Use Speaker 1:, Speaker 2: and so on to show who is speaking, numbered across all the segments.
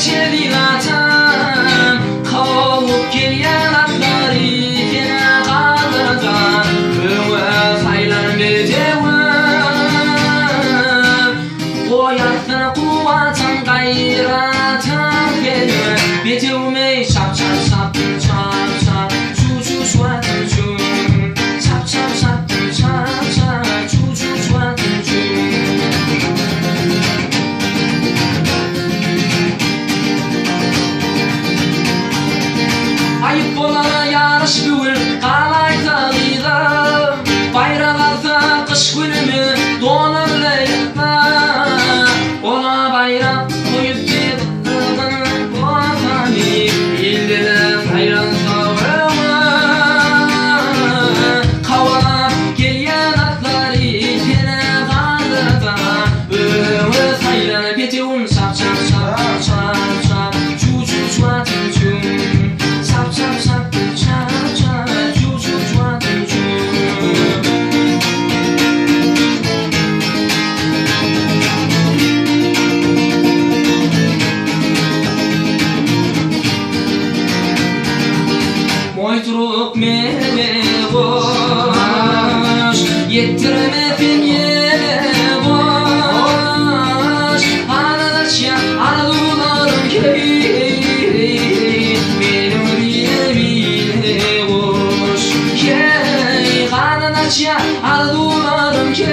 Speaker 1: geçirdiğin atan kavup gelyen atları yine kaldırdan öve saylan bedevim koyattın kuvvatan gayratan benim bedevime şap şap şap şap şap şu şu şuatın şu şap şap şap şap şap şu şu şuatın şu ayıp olana yarış bugün kalay tağıydım bayrak alsa kış günümü donur leyla ona bayrak koyup dedin vatanı ildiler hayran savrama kavala gelyen atları yine kaldırda öve saylan bedevim şap şap şap şap şap şu şu şuatın şu şap şap şap şap şap şu şu şuatın şu moyturuk mene boş yettiremedin yere boş arkadaşya aradularım key benim bile boş key arkadaşya aradularım key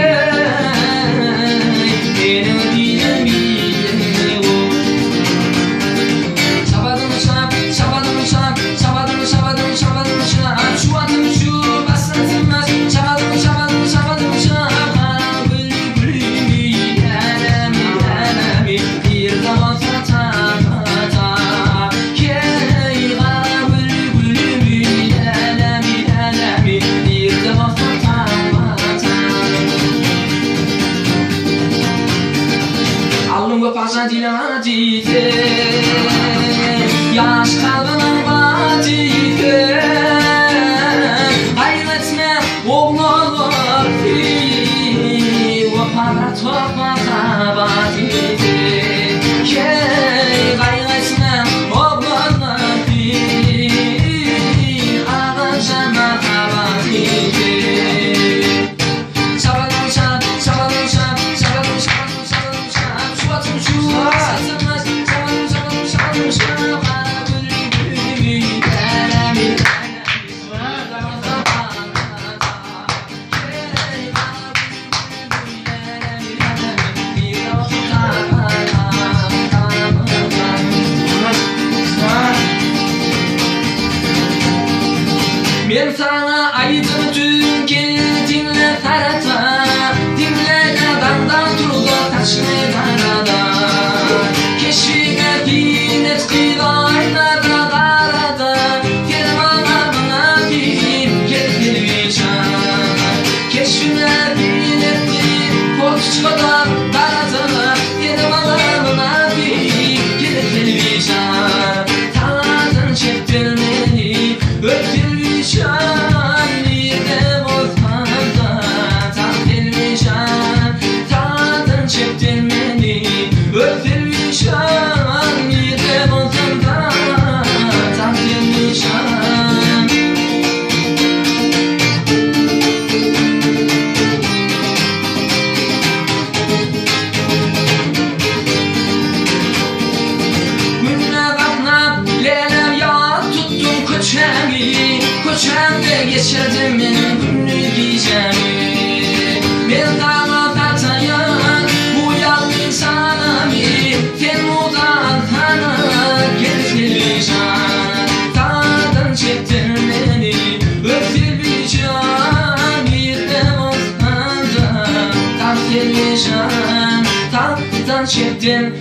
Speaker 1: benim bile boş şabadım şap şabadım şap şabadım şabadım şabadım şap şu adım şu basıntımız şabadım şabadım şabadım şap gülü gülü alemi alemi bir zaman fata fata key gara gülü gülü alemi alemi bir zaman fata fata alnım ve paşa diladide yaş kalbinin vadide kaybetme oğlanlar ve para topmasa vadide key kaybetme oğlanlar ağacana vadide şabadım şap şabadım şap şabadım şabadım şabadım şap şu atım şu satılmaz şabadım şabadım şabadım şap ben sana aydım tüm gel dinle tarata dinle adamdan turda taşını tarada keşfine binet kıylayla da darada gel bana bir gel televizyon keşfine binet koçkodan darada gel bana bir gel televizyon taladın çektirmeni öptürmüşan yine bozmanda tahtırmışan tadın çektirmeni öptürmüşan yine bozmanda tahtırmışan gününe katnap leler ya tuttum köçemde geçirdim benim günlük gecemi ben dağla tatayan bu yalnız insanım Temu'dan sana getireceğim tadın çektin beni öptürmeyeceğim bir de bozmanda tahtırmışım tadın çektin